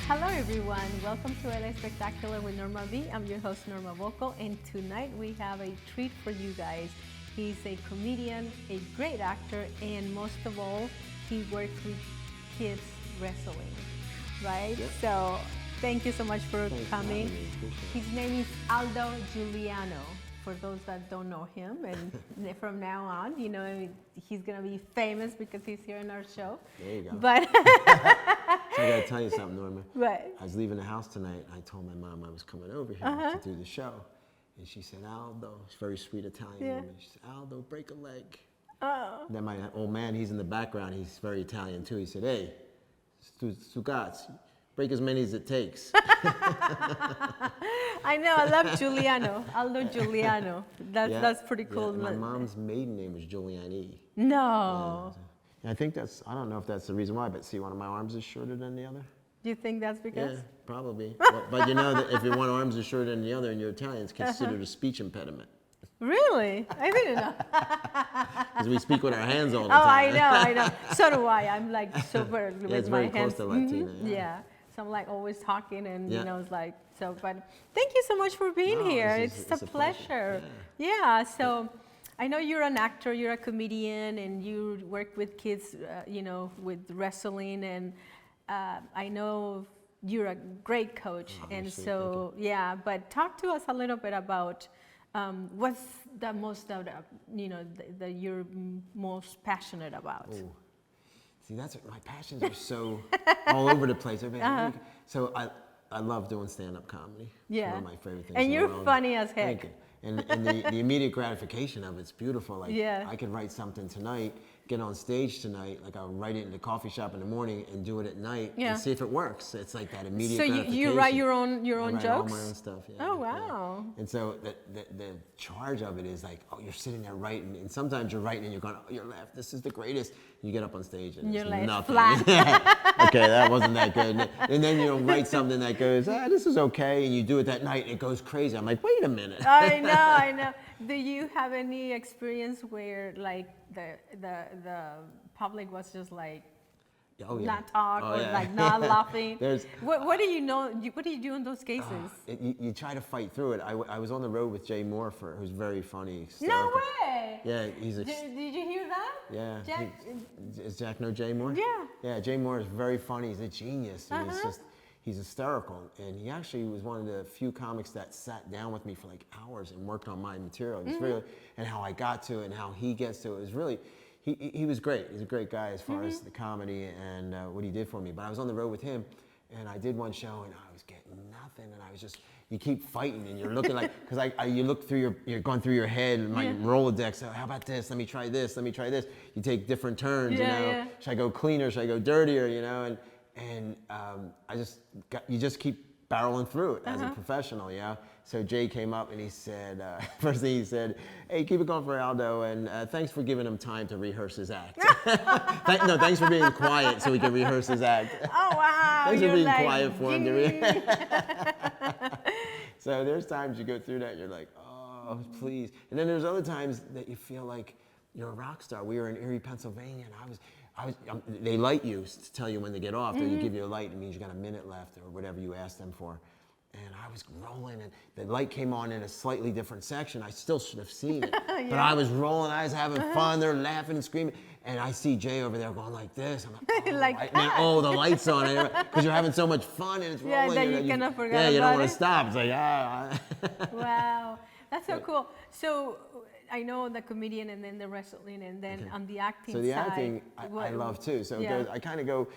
Hello everyone, welcome to LA Spectacular with Norma V. I'm your host Norma Vocal, and tonight we have a treat for you guys. He's a comedian, a great actor, and most of all, he works with kids wrestling, right? Yep. So thank you so much for coming. Appreciate His name is Aldo Juliano. For those that don't know him, and from now on, you know, he's gonna be famous because he's here in our show. There you go. But So I gotta tell you something, Norma. Right. I was leaving the house tonight. I told my mom I was coming over here to do the show, and she said, "Aldo," she's a very sweet Italian woman. She said, "Aldo, break a leg." Oh. And then my old man, he's in the background. He's very Italian too. He said, "Hey, Sugaz, break as many as it takes." I know, I love Giuliano, Aldo Giuliano. That's pretty cool. Yeah, my mom's maiden name was Giuliani. No. Yeah. And I think that's, I don't know if that's the reason why, but see, one of my arms is shorter than the other. Do you think that's because? Yeah, probably. But you know that if your one arm's is shorter than the other and you're Italian, it's considered a speech impediment. Really? I didn't know. Because we speak with our hands all the Oh, time. I know. So do I. I'm like super with it's my very hands. close to Latina. Yeah. So I'm like always talking and, you Yeah. know, it's like, so, but thank you so much for being No, here. it's a pleasure. Yeah. So I know you're an actor, you're a comedian, and you work with kids, you know, with wrestling, and I know you're a great coach. Oh, and sweet, so, yeah, but talk to us a little bit about what's the most, you know, that you're most passionate about. Ooh. See, that's what my passions are so all over the place. So I love doing stand-up comedy. Yeah. It's one of my favorite things. And in the you're world. funny as heck. Thank you. And the immediate gratification of it's beautiful. Like, Yeah. I could write something tonight, get on stage tonight, like I'll write it in the coffee shop in the morning and do it at night and see if it works. It's like that immediate gratification. So you write your own I write jokes? all my own stuff, yeah. Oh, wow. Yeah. And so the charge of it is like, oh, you're sitting there writing, and sometimes you're writing and you're going, oh, you're left, this is the greatest. You get up on stage and You're it's like nothing. flat. Okay, that wasn't that good. And then you'll write something that goes, this is okay, and you do it that night and it goes crazy. I'm like, wait a minute. I know. Do you have any experience where like the public was just like not talk or like not laughing? What do you know? What do you do in those cases? You try to fight through it. I was on the road with Jay Moore, who's very funny. No way. Yeah, he's a. Did you hear that? Yeah. Jack. Is Jack know Jay Moore? Yeah. Yeah, Jay Moore is very funny. He's a genius. He's hysterical, and he actually was one of the few comics that sat down with me for like hours and worked on my material. It was really, and how I got to it and how he gets to it. It was really, he was great. He's a great guy as far as the comedy and what he did for me. But I was on the road with him, and I did one show, and I was getting nothing, and I was just, you keep fighting, and you're looking like, because you look through you're going through your head, and my Rolodex, so how about this? Let me try this. Let me try this. You take different turns, you know. Yeah. Should I go cleaner? Should I go dirtier? You know, and you just keep barreling through it as a professional, you know? So Jay came up and he said, first thing he said, hey, keep it going for Aldo, and thanks for giving him time to rehearse his act. No, thanks for being quiet so he can rehearse his act. Oh, wow. Thanks for being quiet for him to rehearse. So there's times you go through that, you're like, oh, please. And then there's other times that you feel like you're a rock star. We were in Erie, Pennsylvania, and they light you to tell you when to get off. They give you a light. It means you got a minute left or whatever you asked them for. And I was rolling, and the light came on in a slightly different section. I still should have seen it. But I was rolling. I was having fun. They're laughing and screaming. And I see Jay over there going like this. I'm like, oh, the light's on. Because you're having so much fun, and it's rolling. Yeah, then you cannot forget about it. Yeah, you don't want to stop. It's like, Wow. That's so cool. So I know the comedian and then the wrestling and then on the acting side. So the acting I love too. So I kind of go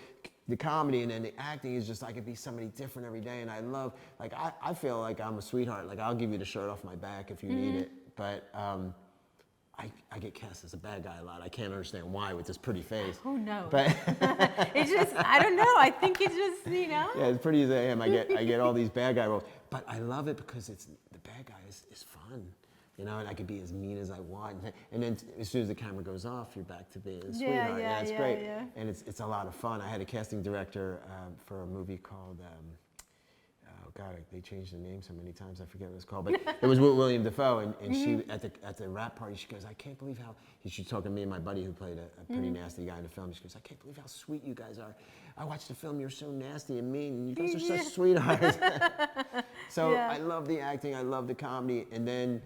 the comedy, and then the acting is just I could be somebody different every day, and I love, like I feel like I'm a sweetheart. Like I'll give you the shirt off my back if you need it. But I get cast as a bad guy a lot. I can't understand why with this pretty face. Oh no. But it's just, I don't know. I think it's just, you know. Yeah, it's pretty as I am. I get all these bad guy roles. But I love it because the bad guy is fun. You know, and I could be as mean as I want. And then as soon as the camera goes off, you're back to being a sweetheart. Yeah, it's great. Yeah. And it's a lot of fun. I had a casting director for a movie called, God, they changed the name so many times, I forget what it's called, but it was with William Dafoe, and she, at the wrap party, she goes, I can't believe how, she's talking to me and my buddy who played a pretty nasty guy in the film, she goes, I can't believe how sweet you guys are. I watched the film, you're so nasty and mean, and you guys are such sweethearts. So I love the acting, I love the comedy, and then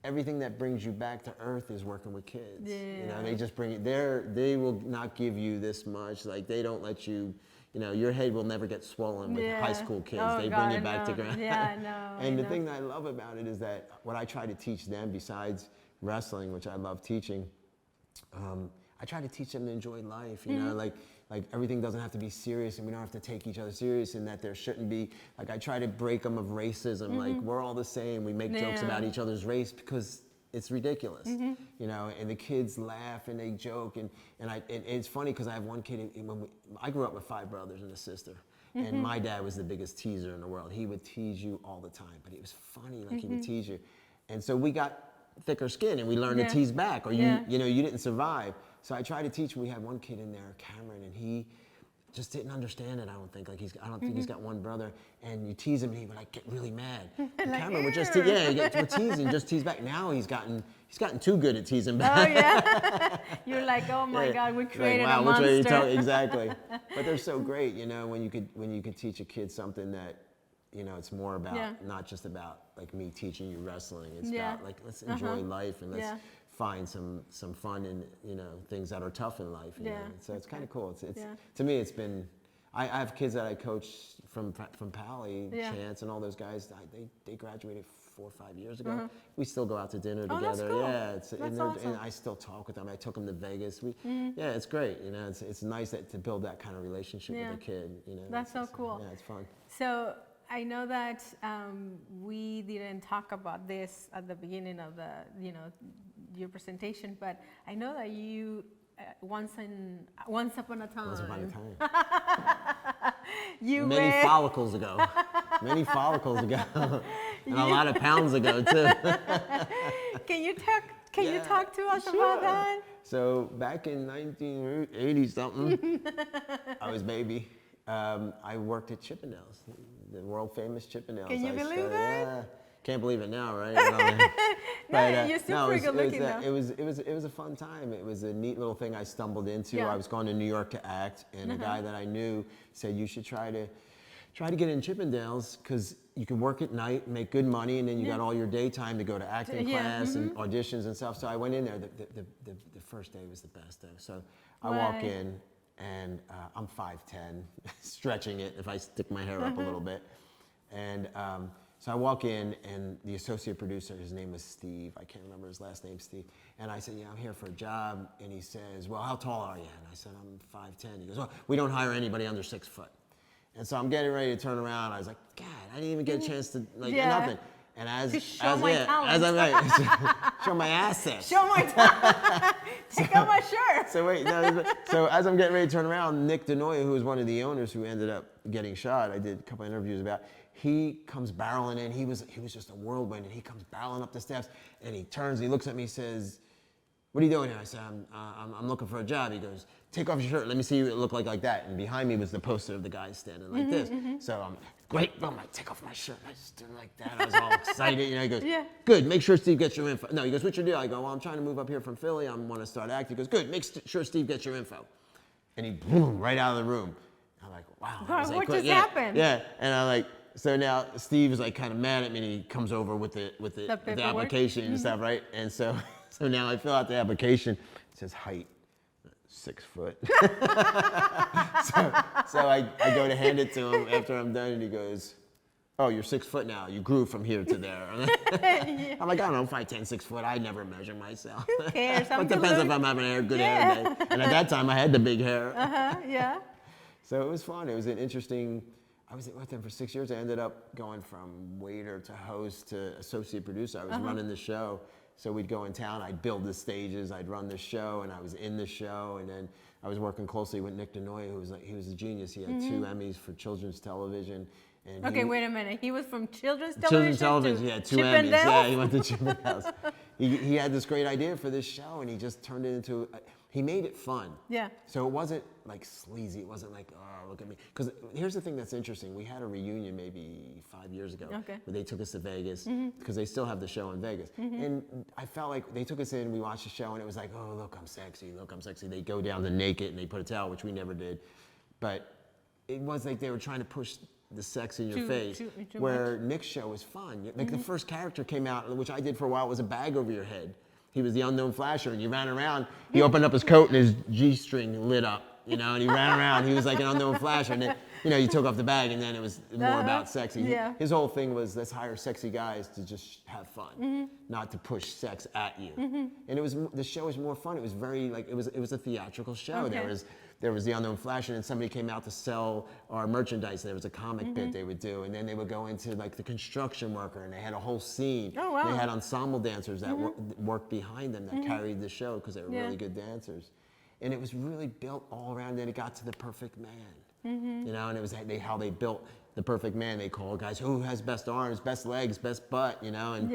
everything that brings you back to earth is working with kids. You know, they just bring it there. They will not give you this much. Like, they don't let you, you know, your head will never get swollen with high school kids. They bring you back to ground. Yeah, I know. And the thing that I love about it is that what I try to teach them, besides wrestling, which I love teaching, I try to teach them to enjoy life. You know, like everything doesn't have to be serious, and we don't have to take each other serious, and that there shouldn't be, like, I try to break them of racism. Like, we're all the same. We make jokes about each other's race because it's ridiculous, you know, and the kids laugh and they joke, and it's funny because I have one kid, I grew up with 5 brothers and a sister, and my dad was the biggest teaser in the world. He would tease you all the time, but it was funny, like he would tease you. And so we got thicker skin and we learned to tease back, or you know, you didn't survive. So I try to teach. We had one kid in there, Cameron, and he just didn't understand it. I don't think. Like, I don't think he's got one brother. And you tease him, and he would, like, get really mad. And like, Cameron would just we're teasing, just tease back. Now he's gotten too good at teasing back. Oh yeah. You're like, oh my God, we created like, wow, a monster. Which way you talk? Exactly. But they're so great, you know, when you could teach a kid something that, you know, it's more about not just about, like, me teaching you wrestling. It's about, like, let's enjoy life, and let's find some fun in, you know, things that are tough in life. You know? So it's kind of cool. It's to me, it's been. I have kids that I coach from Pally, Chance, and all those guys. They graduated 4 or 5 years ago. We still go out to dinner together. That's cool. Yeah, That's awesome. and I still talk with them. I took them to Vegas. Yeah, it's great. You know, it's nice to build that kind of relationship with a kid. You know, that's so cool. Yeah, it's fun. So I know that we didn't talk about this at the beginning of the, you know, your presentation, but I know that you once upon a time. Once upon a time. You many follicles ago. Many follicles ago. And a lot of pounds ago too. Can you talk to us about that? So back in 1980 something, I was baby. I worked at Chippendales, the world famous Chippendales. Can you believe that? Yeah. Can't believe it now, right? No, you're still pretty good looking though. It was a fun time. It was a neat little thing I stumbled into. I was going to New York to act, and a guy that I knew said, you should try to get in Chippendales, because you can work at night, make good money, and then you got all your daytime to go to acting class and auditions and stuff. So I went in there. The first day was the best though. So I walk in, and I'm 5'10", stretching it if I stick my hair up a little bit. And so I walk in, and the associate producer, his name was Steve. I can't remember his last name, Steve. And I said, yeah, I'm here for a job. And he says, well, how tall are you? And I said, I'm 5'10". He goes, well, we don't hire anybody under 6 foot. And so I'm getting ready to turn around. I was like, God, I didn't even get a chance to, like, nothing. And as I'm like, show my assets. Show my talent. Take out my shirt. So as I'm getting ready to turn around, Nick DeNoia, who was one of the owners who ended up getting shot, I did a couple of interviews about, he comes barreling in. He was just a whirlwind, and he comes barreling up the steps, and he turns, and he looks at me, he says, what are you doing here? I said, I'm looking for a job. He goes, take off your shirt. Let me see you look like that. And behind me was the poster of the guy standing like this. So I'm great. I'm like, take off my shirt. I just did like that. I was all excited. You know, he goes, good. Make sure Steve gets your info. No, he goes, what's your deal? I go, well, I'm trying to move up here from Philly. I want to start acting. He goes, good. Make sure Steve gets your info. And he boom right out of the room. I'm like, wow. God, what just happened? Yeah. And I'm like, so now Steve is like kind of mad at me, and he comes over with the application and stuff, right? And so now I fill out the application. It says height, 6 foot. so I go to hand it to him after I'm done, and he goes, oh, you're 6 foot now. You grew from here to there. I'm like, I don't know, 5'10", 6 foot. I never measure myself. Who cares? It depends if I'm having a good hair day. And at that time, I had the big hair. So it was fun. It was an interesting. I was with them for 6 years. I ended up going from waiter to host to associate producer. I was running the show. So we'd go in town, I'd build the stages, I'd run the show, and I was in the show, and then I was working closely with Nick DeNoia, he was a genius. He had 2 Emmys for children's television. And okay, wait a minute. He was from children's television? Children's television, yeah, 2 Emmys. Yeah, he went to Chippendales. He had this great idea for this show, and he just turned it into, he made it fun. Yeah. So it wasn't like sleazy. It wasn't like, oh, look at me. Because here's the thing that's interesting. We had a reunion maybe 5 years ago where they took us to Vegas because they still have the show in Vegas. And I felt like they took us in, we watched the show, and it was like, oh, look, I'm sexy. Look, I'm sexy. They go down to naked and they put a towel, which we never did. But it was like they were trying to push the sex in your face, where Nick's show was fun. Like the first character came out, which I did for a while, was a bag over your head. He was the unknown flasher, and you ran around. He opened up his coat, and his G-string lit up, you know, and he ran around. He was like an unknown flasher, and then, you know, you took off the bag, and then it was more about sexy. Yeah. His whole thing was, let's hire sexy guys to just have fun, not to push sex at you. And it was, the show was more fun. It was very like, it was a theatrical show. There was the unknown flasher, and somebody came out to sell our merchandise. There was a comic bit they would do, and then they would go into like the construction worker, and they had a whole scene. Oh, wow. They had ensemble dancers that worked behind them that carried the show because they were really good dancers. And it was really built all around, and it got to the perfect man. You know, and it was how they built the perfect man. They called guys, who has best arms, best legs, best butt, you know, and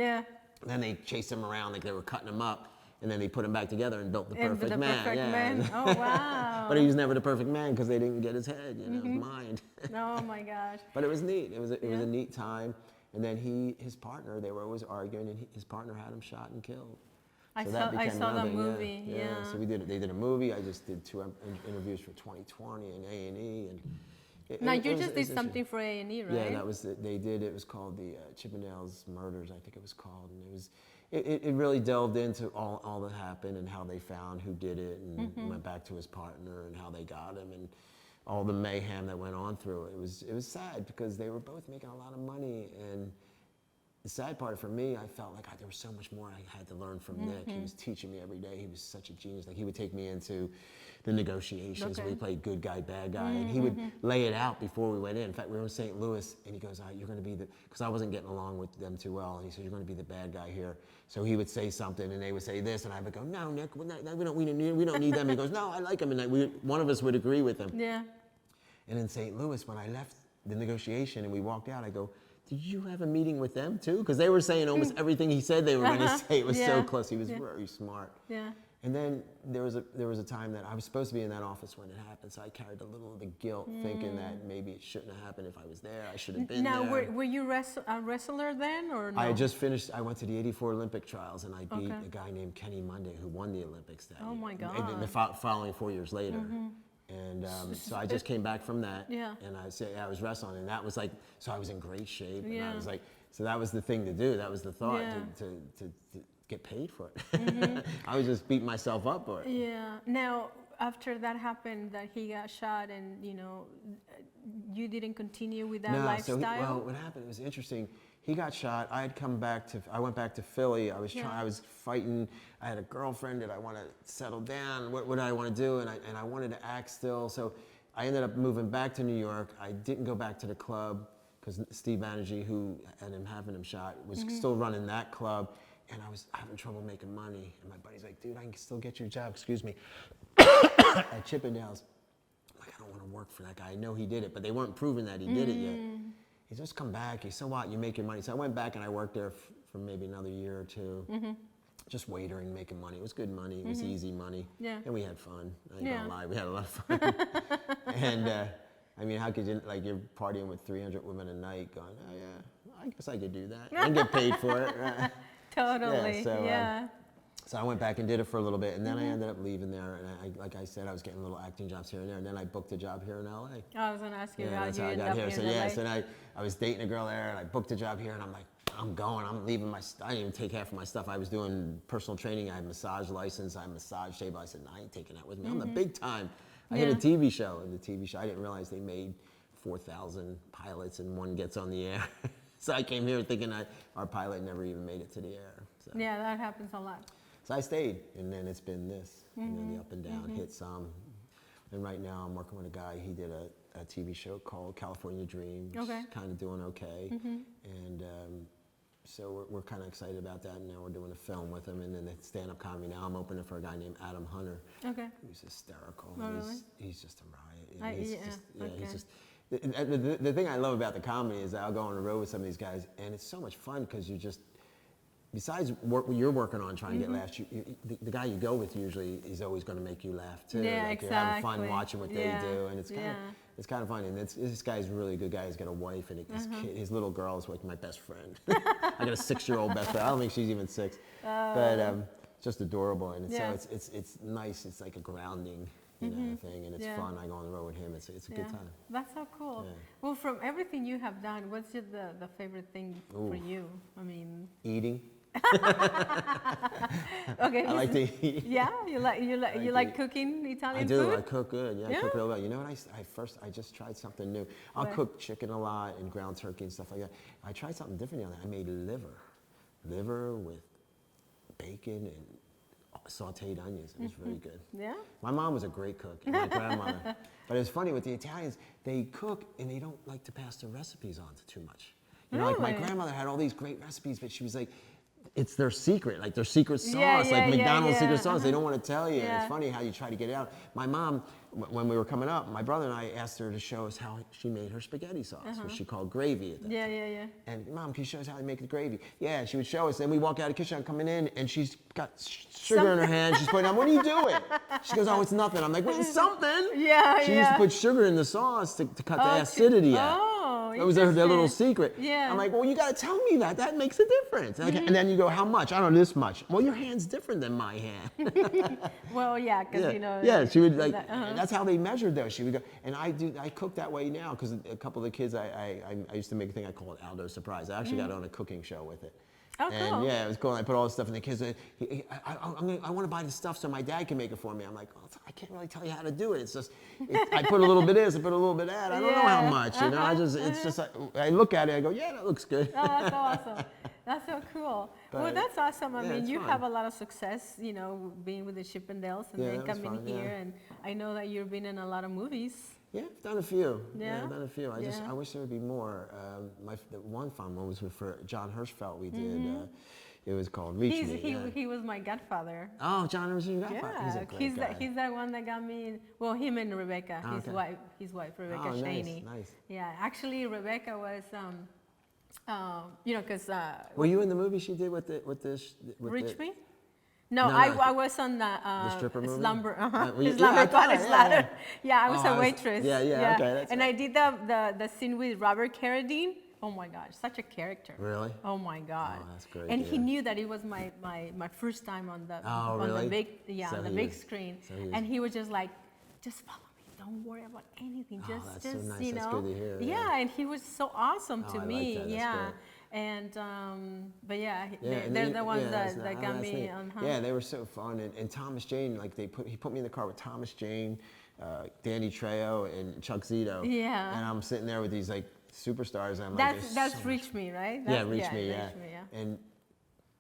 then they chased him around like they were cutting him up. And then they put him back together and built the perfect man. Perfect man. Oh, wow. But he was never the perfect man because they didn't get his head, you know, his mind. Oh my gosh. But it was neat. It was a neat time. And then his partner, they were always arguing, and his partner had him shot and killed. So I saw that movie. Yeah. So they did a movie. I just did 2 interviews for 2020 and A&E, and now you just did something for A&E, right? Yeah, that was they did. It was called the Chippendales Murders, I think it was called, and it was. It really delved into all that happened and how they found who did it, and went back to his partner and how they got him, and all the mayhem that went on through it. It was sad because they were both making a lot of money, and the sad part for me, I felt like there was so much more I had to learn from Nick. He was teaching me every day. He was such a genius. Like, he would take me into the negotiations where we played good guy, bad guy, and he would lay it out before we went in. In fact, we were in St. Louis, and he goes, you're going to be because I wasn't getting along with them too well, and he said, you're going to be the bad guy here. So he would say something, and they would say this, and I would go, no, Nick, we don't need them. He goes, no, I like them, and one of us would agree with him. Yeah. And in St. Louis, when I left the negotiation and we walked out, I go, did you have a meeting with them too? Because they were saying almost everything he said they were going to say. It was so close. He was very smart. Yeah. And then there was a time that I was supposed to be in that office when it happened, so I carried a little of the guilt, thinking that maybe it shouldn't have happened if I was there. I should have been there. Now, were you a wrestler then, or no? I had just finished. I went to the '84 Olympic trials, and I beat a guy named Kenny Monday, who won the Olympics that year. Oh my God! And the following 4 years later. And so I just came back from that, and I was wrestling, and that was like, so I was in great shape, and I was like, so that was the thing to do. That was the thought to get paid for it. I was just beating myself up for it. Yeah. Now, after that happened, that he got shot, and you didn't continue with that lifestyle. Well, what happened? It was interesting. He got shot. I went back to Philly. I was fighting. I had a girlfriend that I want to settle down. What did I want to do? And I wanted to act still. So I ended up moving back to New York. I didn't go back to the club because Steve Banerjee, who had him having him shot, was still running that club. And I was having trouble making money. And my buddy's like, dude, I can still get you a job, excuse me, at Chippendales. I'm like, I don't want to work for that guy. I know he did it, but they weren't proving that he did it yet. He said, just come back. He said, so what? You make your money. So I went back and I worked there for maybe another year or two. Just waitering, making money. It was good money. It was easy money. Yeah. And we had fun. I ain't gonna lie. We had a lot of fun. And I mean, how could you, like, you're partying with 300 women a night going, oh yeah, I guess I could do that. And get paid for it. Totally. So I went back and did it for a little bit, and then I ended up leaving there. And like I said, I was getting little acting jobs here and there, and then I booked a job here in LA. I was gonna ask you how that's you how I ended got up here. So in LA. so then I was dating a girl there, and I booked a job here, and I'm like, I'm going. I'm leaving I didn't even take half of my stuff. I was doing personal training. I had a massage license. I had a massage table. I said, no, I ain't taking that with me. I'm the big time. I hit a TV show, and the TV show, I didn't realize they made 4,000 pilots, and one gets on the air. So I came here thinking our pilot never even made it to the air. So. Yeah, that happens a lot. So I stayed, and then it's been this, and then the up and down, hit some. And right now I'm working with a guy, he did a TV show called California Dreams, kind of doing okay. And so we're kind of excited about that, and now we're doing a film with him, and then the stand-up comedy. Now I'm opening for a guy named Adam Hunter, who's hysterical. Oh, really? He's just a riot. He's just, the thing I love about the comedy is that I'll go on the road with some of these guys, and it's so much fun because you just, besides what you're working on trying to get laughs, the guy you go with usually is always going to make you laugh too. Yeah, like exactly. You're having fun watching what they do, and it's kind of fun. And this guy's a really good guy. He's got a wife, and his little girl is like my best friend. I got a 6-year-old best friend. I don't think she's even 6, but just adorable. And it's nice. It's like a grounding. Thing, and it's fun. I go on the road with him. It's a good time. That's so cool. Yeah. Well, from everything you have done, what's the favorite thing for you? I mean, eating. Okay. I like to eat. Yeah, you like cooking Italian food? food? I cook good. Yeah, I cook real well. You know what? I just tried something new. I'll cook chicken a lot and ground turkey and stuff like that. I tried something different on that. I made liver with bacon and sauteed onions. It was really good. Yeah. My mom was a great cook, and my grandmother. But it's funny with the Italians, they cook and they don't like to pass their recipes on to too much. You know, like my grandmother had all these great recipes, but she was like, it's their secret, like their secret sauce, like McDonald's secret sauce. They don't want to tell you. And it's funny how you try to get it out. My mom, when we were coming up, my brother and I asked her to show us how she made her spaghetti sauce, which she called gravy at that time. And Mom, can you show us how to make the gravy? Yeah, she would show us. Then we walk out of the kitchen, I'm coming in, and she's got sugar in her hand. She's putting on, what are you doing? She goes, oh, it's nothing. I'm like, wait, it's something. She used to put sugar in the sauce to cut the acidity out. That was their little secret. Yeah. I'm like, well, you got to tell me that. That makes a difference. And then you go, how much? I don't know, this much. Well, your hand's different than my hand. Well, yeah, because, you know. Yeah, she would, like, that's how they measured those. She would go, and I cook that way now because a couple of the kids, I used to make a thing I called ALDO Surprise. I actually got on a cooking show with it. Oh, cool. And yeah, it was cool. And I put all this stuff in the kids. I want to buy this stuff so my dad can make it for me. I'm like, oh, I can't really tell you how to do it. It's just, I put a little bit of this, I put a little bit of that. I don't know how much, you know. It's just like, I look at it, I go, yeah, that looks good. Oh, that's so awesome. That's so cool. Well, that's awesome. I mean, you have a lot of success, you know, being with the Chippendales and then coming here. And I know that you've been in a lot of movies. Yeah, I've done a few. Yeah, I've done a few. I wish there would be more. The one fun one was for John Hirschfeld. We did. It was called Reach Me. He was my godfather. Oh, John was your godfather. Yeah, he's a great guy. He's that one that got me. Well, him and Rebecca, his wife, Rebecca Cheney. Nice. Yeah, actually, Rebecca was. You know, because. Were you in the movie she did with Reach Me? No, I was on the stripper movie? Slumber, Slumber Party Splatter. Yeah, I was a waitress. Yeah, okay. That's and I did the scene with Robert Carradine. Oh my gosh, such a character. Really? Oh my God. Oh, that's great. And he knew that it was my first time on the big screen. And he was just like, just follow me. Don't worry about anything. That's so nice. You know. That's good to hear. Yeah, and he was so awesome to me. Like that. Yeah. That's great. And they're the ones that got me on. Yeah, they were so fun. And Thomas Jane, like he put me in the car with Thomas Jane, Danny Trejo, and Chuck Zito. Yeah. And I'm sitting there with these like superstars. And I'm like, that's Reach Me, right? Reach Me. And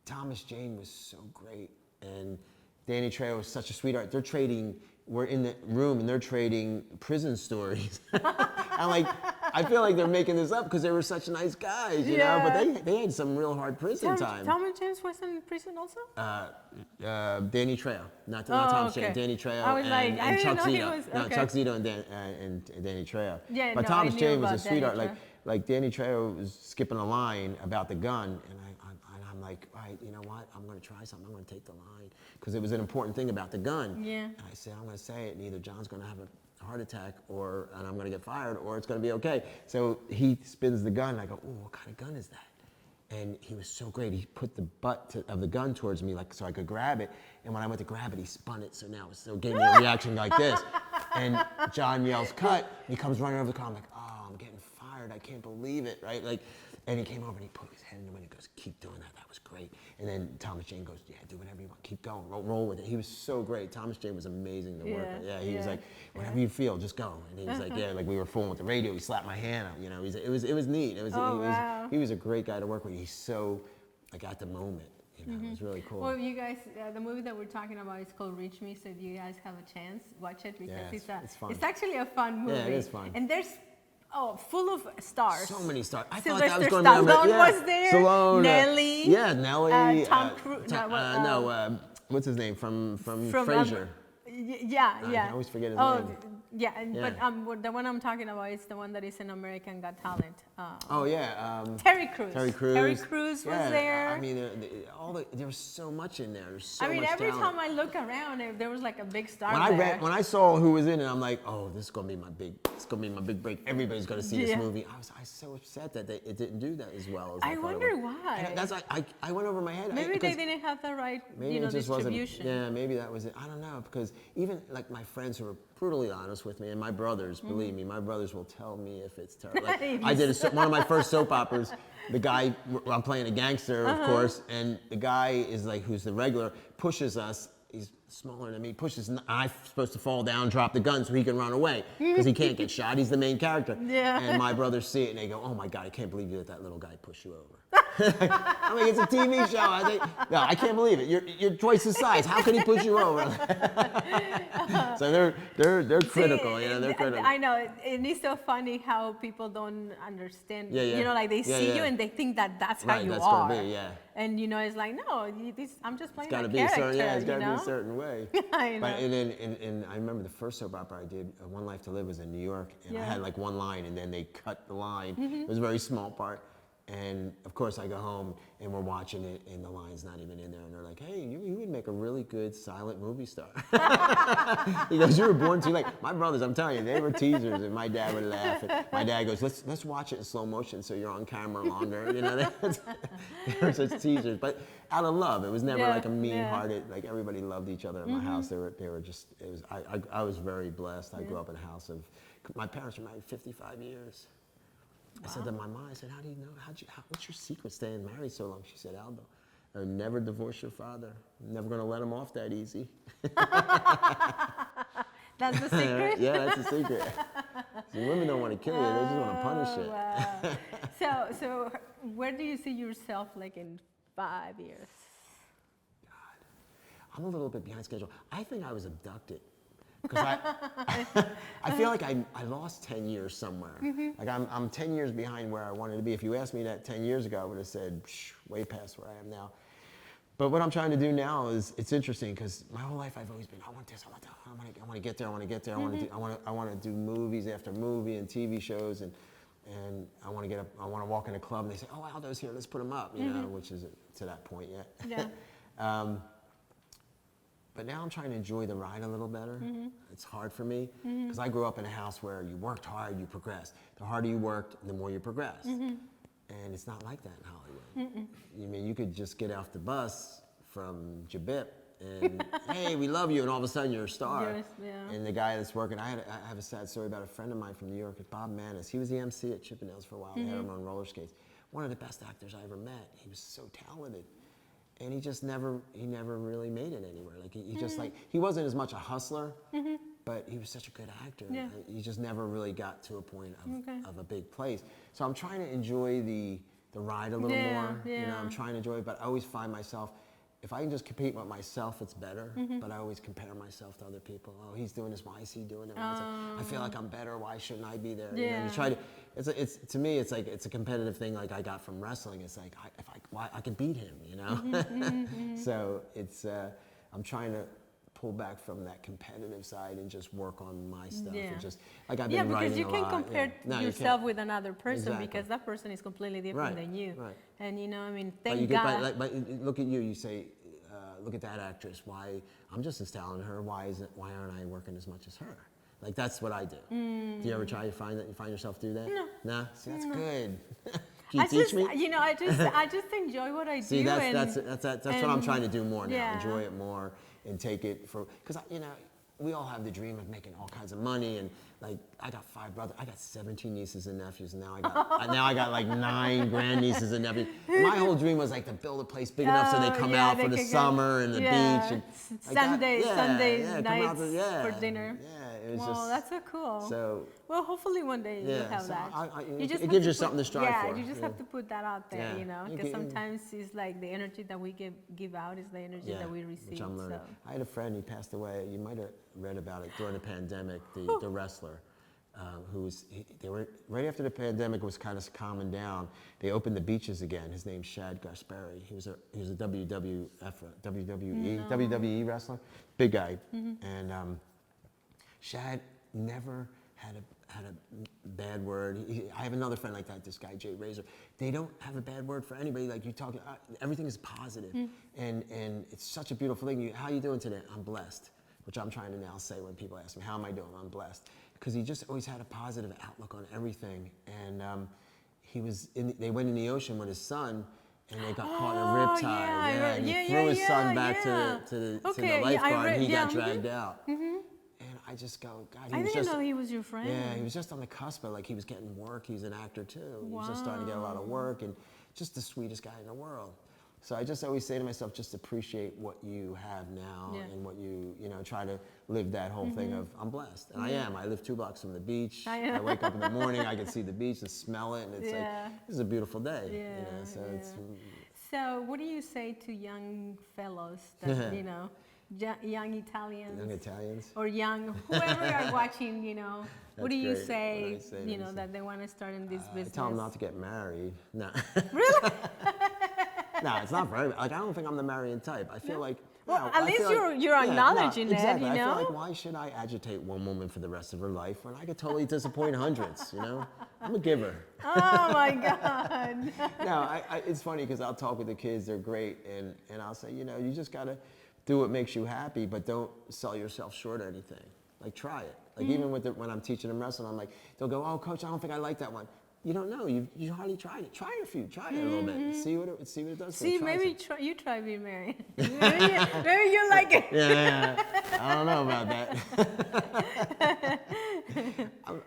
Thomas Jane was so great, and Danny Trejo was such a sweetheart. We're in the room and they're trading prison stories. I'm like, I feel like they're making this up because they were such nice guys, you know. But they had some real hard prison time. Thomas James was in prison also? Danny Trejo, not Thomas Jane. Danny Trejo and Chuck Zito. Chuck Zito and Danny Trejo. Yeah, but Thomas Jane was a sweetheart. Like Danny Trejo was skipping a line about the gun, and I'm like, all right, you know what? I'm going to try something. I'm going to take the line because it was an important thing about the gun. Yeah. And I said, I'm going to say it, and either John's going to have a heart attack and I'm going to get fired, or it's going to be okay. So he spins the gun, and I go, oh, what kind of gun is that? And he was so great. He put the butt of the gun towards me, like, so I could grab it. And when I went to grab it, he spun it. So now it gave me a reaction like this. And John yells, cut. He comes running over the car. I'm like, oh, I'm getting fired. I can't believe it, right? Like, and he came over and he put his head in the window and goes, keep doing that. That was great. And then Thomas Jane goes, yeah, do whatever you want. Keep going. Roll with it. He was so great. Thomas Jane was amazing to work with. Yeah, he was like, whatever you feel, just go. And he was like, yeah, like we were fooling with the radio. He slapped my hand out. You know, it was neat. He was a great guy to work with. He's so, like, at the moment. You know, it was really cool. Well, you guys, the movie that we're talking about is called Reach Me. So if you guys have a chance, watch it because it's fun. It's actually a fun movie. Yeah, it is fun. And there's full of stars. So many stars. I Sylvester thought that was going to be Stallone was there. Stallone, Nelly. Nelly. Tom Cruise. What's his name from Frasier? Yeah. I always forget his name. Yeah, but the one I'm talking about is the one that is in American Got Talent. Terry Crews. Terry Crews was there. I mean, there was so much in there. There's so much every talent. time I look around, there was like a big star When I saw who was in it, I'm like, oh, this is gonna be my big break. Everybody's gonna see this movie. I was so upset that it didn't do that as well as I wonder why. That's I went over my head. Maybe they didn't have the right distribution. Yeah, maybe that was it. I don't know, because even like my friends who are brutally honest with me, and my brothers, believe me, my brothers will tell me if it's terrible. Like, I did one of my first soap operas. The guy, I'm playing a gangster, of course, and the guy is like, who's the regular, pushes us. He's smaller than me, pushes, and I'm supposed to fall down, drop the gun so he can run away, because he can't get shot. He's the main character. Yeah. And my brothers see it, and they go, oh my God, I can't believe you let that little guy push you over. I'm like, it's a TV show. No, I can't believe it. You're twice his size. How can he push you over? So they're critical. They're critical. I know. And it's so funny how people don't understand. Like they see you and they think that that's how you that's are. Gonna be, And it's like, no, I'm just playing that character. It's got to be a certain way. I know. But, and I remember the first soap opera I did, One Life to Live, was in New York, and I had like one line, and then they cut the line. It was a very small part. And of course I go home and we're watching it and the line's not even in there, and they're like, hey, you would make a really good silent movie star. He goes, you were born too late. My brothers, I'm telling you, they were teasers, and my dad would laugh. And my dad goes, let's watch it in slow motion so you're on camera longer. They were such teasers, but out of love. It was never like a mean-hearted, like everybody loved each other in my house. They were just, I was very blessed. I grew up in a house of, my parents were married 55 years. I said to my mom, I said, how do you know? What's your secret staying married so long? She said, Aldo, never divorce your father. I'm never going to let him off that easy. That's the secret? Yeah, that's the secret. See, women don't want to kill you. They just want to punish it. Wow. So where do you see yourself like in 5 years? God, I'm a little bit behind schedule. I think I was abducted. Because I feel like I lost 10 years somewhere. Like I'm 10 years behind where I wanted to be. If you asked me that 10 years ago, I would have said, way past where I am now. But what I'm trying to do now is, it's interesting, because my whole life I've always been, I want this, I want that, I want to get there, I want to get there, I want to do movies after movie and TV shows, and I want to walk in a club and they say, oh, Aldo's here, let's put him up, which isn't to that point yet. Yeah. But now I'm trying to enjoy the ride a little better. It's hard for me, because I grew up in a house where you worked hard, you progressed. The harder you worked, the more you progressed. And it's not like that in Hollywood. You mean, you could just get off the bus from Jabip and, hey, we love you, and all of a sudden you're a star. And the guy that's working, I have a sad story about a friend of mine from New York, Bob Manis. He was the MC at Chippendales for a while. They had him on roller skates. One of the best actors I ever met. He was so talented. And he just never really made it anywhere. Like he just he wasn't as much a hustler, but he was such a good actor. He just never really got to a point of a big place. So I'm trying to enjoy the ride a little more. I'm trying to enjoy it, but I always find myself, if I can just compete with myself, it's better. But I always compare myself to other people. Oh, he's doing this. Why is he doing it? I feel like I'm better. Why shouldn't I be there? You try to. To me, it's like, it's a competitive thing. Like I got from wrestling. It's like I can beat him. So it's I'm trying to pull back from that competitive side and just work on my stuff. And just like I've been writing a lot. Because you can't compare yourself with another person, because that person is completely different than you. And thank God. But look at you. You say, look at that actress. Why? I'm just as talented as her. Why aren't I working as much as her? Like, that's what I do. Do you ever try to find yourself do that? No. No? See, that's good. Can you teach me? I just enjoy what I do. See, that's what I'm trying to do more now. Enjoy it more and take it for, because we all have the dream of making all kinds of money, and like I got 5 brothers, I got 17 nieces and nephews, and now I got like 9 grandnieces and nephews. My whole dream was like to build a place big enough so they come out for the summer and the beach, and Sunday nights for dinner. Well, that's so cool. So, well, hopefully one day you'll have that. It gives you something to strive for. You just have to put that out there, because sometimes it's like the energy that we give out is the energy that we receive. Which I'm learning. I had a friend, he passed away. You might have read about it during the pandemic. The wrestler, they were right after the pandemic was kind of calming down. They opened the beaches again. His name's Shad Gaspari. He was a WWE wrestler, big guy, and Shad never had a bad word. I have another friend like that. This guy Jay Razor. They don't have a bad word for anybody. Like you talk, everything is positive, and it's such a beautiful thing. How you doing today? I'm blessed, which I'm trying to now say when people ask me how am I doing. I'm blessed. Because he just always had a positive outlook on everything, and they went in the ocean with his son, and they got caught in a riptide. And he threw his son back to the lifeguard, and he got dragged out. And I just go, God, I didn't know he was your friend. Yeah, he was just on the cusp of, like, he was getting work. He's an actor too. He was just starting to get a lot of work, and just the sweetest guy in the world. So I just always say to myself, just appreciate what you have now and what you try to live that whole thing of, I'm blessed. And I am. I live 2 blocks from the beach. I wake up in the morning, I can see the beach and smell it, and it's like, this is a beautiful day. So what do you say to young fellows that, young Italians? Young Italians? Or whoever are watching, what do you say, that they want to start in this business? I tell them not to get married. No. Really? No, it's not for everybody. Like, I don't think I'm the marrying type. I feel like... Well, at least you're acknowledging exactly. it, I feel like, why should I agitate one woman for the rest of her life when I could totally disappoint hundreds, I'm a giver. Oh, my God. No, it's funny because I'll talk with the kids. They're great. And I'll say, you just got to do what makes you happy, but don't sell yourself short of anything. Like, try it. Like, even when I'm teaching them wrestling, I'm like, they'll go, oh, Coach, I don't think I like that one. You don't know. You hardly tried it. Try it a few. Try it a little bit. See what it does. See, maybe you try being married. maybe you like it. Yeah. I don't know about that.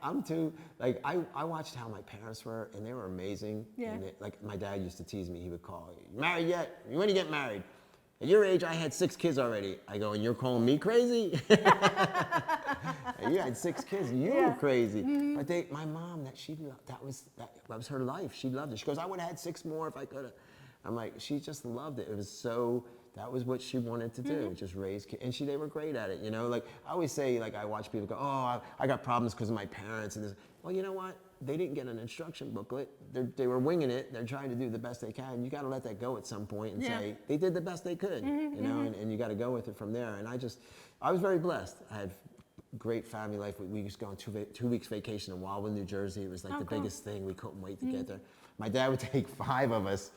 I'm too, like, I watched how my parents were, and they were amazing. Yeah. And like, my dad used to tease me. He would call, "You married yet? When do you get married?" At your age, I had 6 kids already. I go, and you're calling me crazy? You had 6 kids. You were crazy. But my mom, that was her life. She loved it. She goes, I would have had 6 more if I could have. I'm like, she just loved it. It was so, that was what she wanted to do, just raise kids. And they were great at it, Like, I always say, like, I watch people go, oh, I got problems because of my parents. And this. Well, you know what? They didn't get an instruction booklet. They were winging it. They're trying to do the best they can. You got to let that go at some point and say, they did the best they could, and you got to go with it from there. And I was very blessed. I had great family life. We used to go on 2 weeks vacation in Wildwood, New Jersey. It was like the biggest thing. We couldn't wait to get there. My dad would take 5 of us.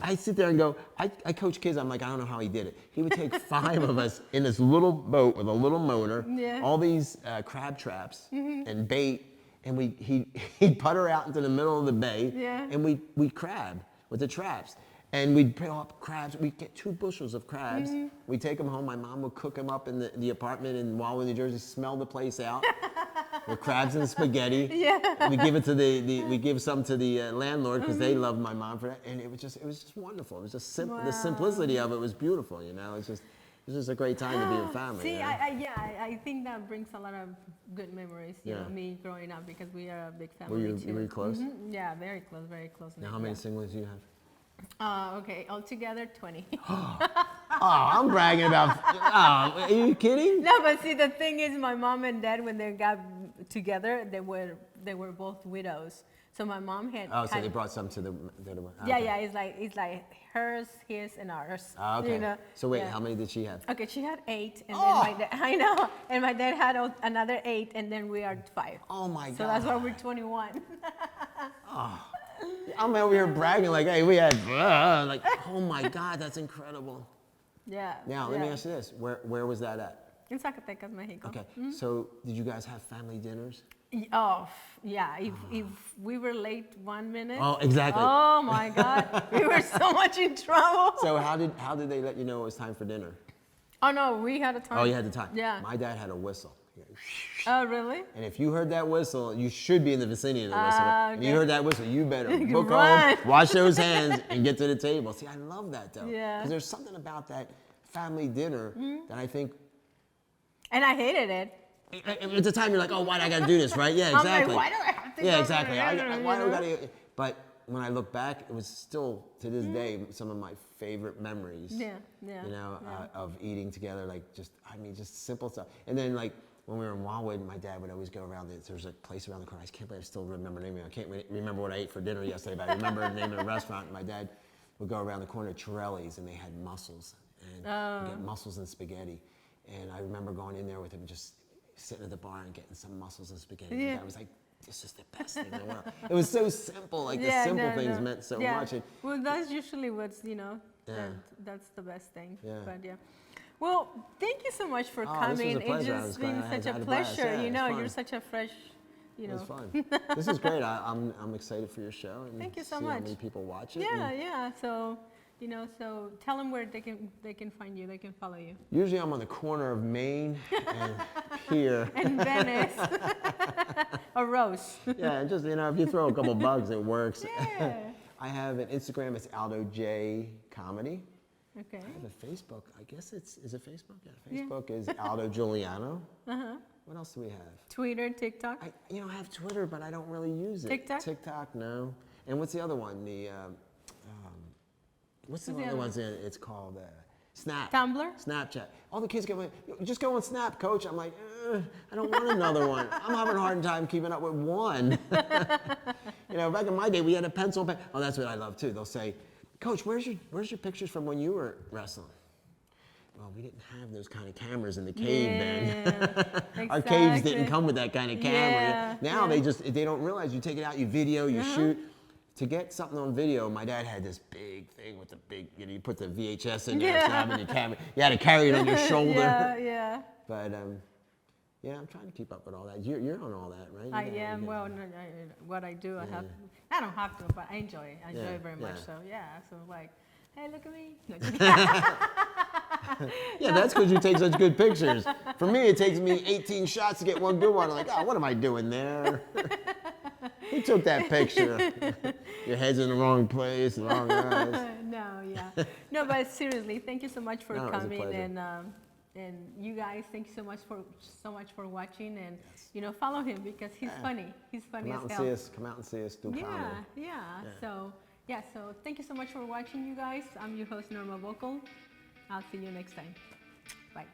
I sit there and go, I coach kids. I'm like, I don't know how he did it. He would take 5 of us in this little boat with a little motor, all these crab traps and bait, and he'd putter out into the middle of the bay, and we'd crab with the traps. And we'd pick up crabs. We'd get 2 bushels of crabs. We'd take them home. My mom would cook them up in the apartment in Wildwood, New Jersey, smell the place out. With crabs and spaghetti. We give it to we give some to the landlord because they loved my mom for that. And it was just wonderful. It was just the simplicity of it was beautiful, It's just a great time to be with family. See, I think that brings a lot of good memories, me growing up, because we are a big family too. Were you close? Yeah, very close, very close. Now, how many siblings do you have? Okay, altogether 20. Oh, I'm bragging about. Oh, are you kidding? No, but see, the thing is, my mom and dad, when they got together, they were both widows. So my mom had. Oh, so they brought some to the one. Yeah, it's like hers, his, and ours. Oh, okay. So wait, how many did she have? Okay, she had 8, and then my dad. I know, and my dad had another 8, and then we are 5. Oh my God. So that's why we're 21. Oh. I'm over here bragging like, hey, we had, like, oh my God, that's incredible. Yeah. Now, let me ask you this. Where was that at? In Zacatecas, Mexico. Okay. So did you guys have family dinners? Oh, yeah. If we were late 1 minute. Oh, exactly. Oh my God. We were so much in trouble. So how did they let you know it was time for dinner? Oh no, we had a time. Oh, you had the time. Yeah. My dad had a whistle. Oh, really? And if you heard that whistle, you should be in the vicinity of the whistle. Okay. And you heard that whistle, you better book Run. home, wash those hands, and get to the table. See, I love that though. Yeah. Because there's something about that family dinner that I think. And I hated it. At the time, you're like, oh, why do I got to do this, right? Yeah, exactly. I'm like, why do I have to? Yeah, exactly. Why do I got to? But when I look back, it was still to this day some of my favorite memories. Yeah. Of eating together, like just simple stuff. And then like when we were in Wildwood, my dad would always go around. There's a place around the corner. I can't believe I still remember the name of it. I can't remember what I ate for dinner yesterday, but I remember the name of the restaurant. My dad would go around the corner to Torelli's, and they had mussels, and you get mussels and spaghetti. And I remember going in there with him, just sitting at the bar and getting some mussels and spaghetti. Yeah. And I was like, this is the best thing in the world. It was so simple. Like the simple things meant so much. And, well, that's usually what's, you know, that's the best thing. Yeah. But yeah. Well, thank you so much for coming. It's just been such a pleasure. You know, you're such a fresh, you know. It was fun. This is great. I'm excited for your show. And thank you so see much. How many people watch it. Yeah. So, you know, so tell them where they can find you. They can follow you. Usually, I'm on the corner of Maine and Pier. And Venice. Or Rose. Yeah, and just, you know, if you throw a couple bugs, it works. Yeah. I have an Instagram. It's ALDO J Comedy. Okay. I have a Facebook. I guess is it Facebook? Yeah, Facebook is ALDO Juliano. What else do we have? Twitter, TikTok. I have Twitter, but I don't really use it. TikTok? TikTok, no. And what's the other one? What's the other one? It's called Snap. Tumblr? Snapchat. All the kids go, just go on Snap, coach. I'm like, I don't want another one. I'm having a hard time keeping up with one. You know, back in my day, we had a pencil pen. Oh, that's what I love too. They'll say, Coach, where's your pictures from when you were wrestling? Well, we didn't have those kind of cameras in the cave then. Exactly. Our caves didn't come with that kind of camera. Now they don't realize you take it out, you video, you shoot. To get something on video, my dad had this big thing with the big, you know, you put the VHS in there, having your camera. You had to carry it on your shoulder. Yeah. But yeah, I'm trying to keep up with all that. You're on all that, right? I am. Well, no, what I do, I don't have to, but I enjoy it. I enjoy it very much. So yeah, so like, hey, look at me. No, yeah, that's because you take such good pictures. For me, it takes me 18 shots to get one good one. I'm like, oh, what am I doing there? Who took that picture? Your head's in the wrong place, the wrong eyes. No, but seriously, thank you so much for coming, and you guys, thank you so much for watching, and you know, follow him because he's funny. He's funny as hell. Come out and see us do comedy. So thank you so much for watching, you guys. I'm your host, Norma Vocal. I'll see you next time. Bye.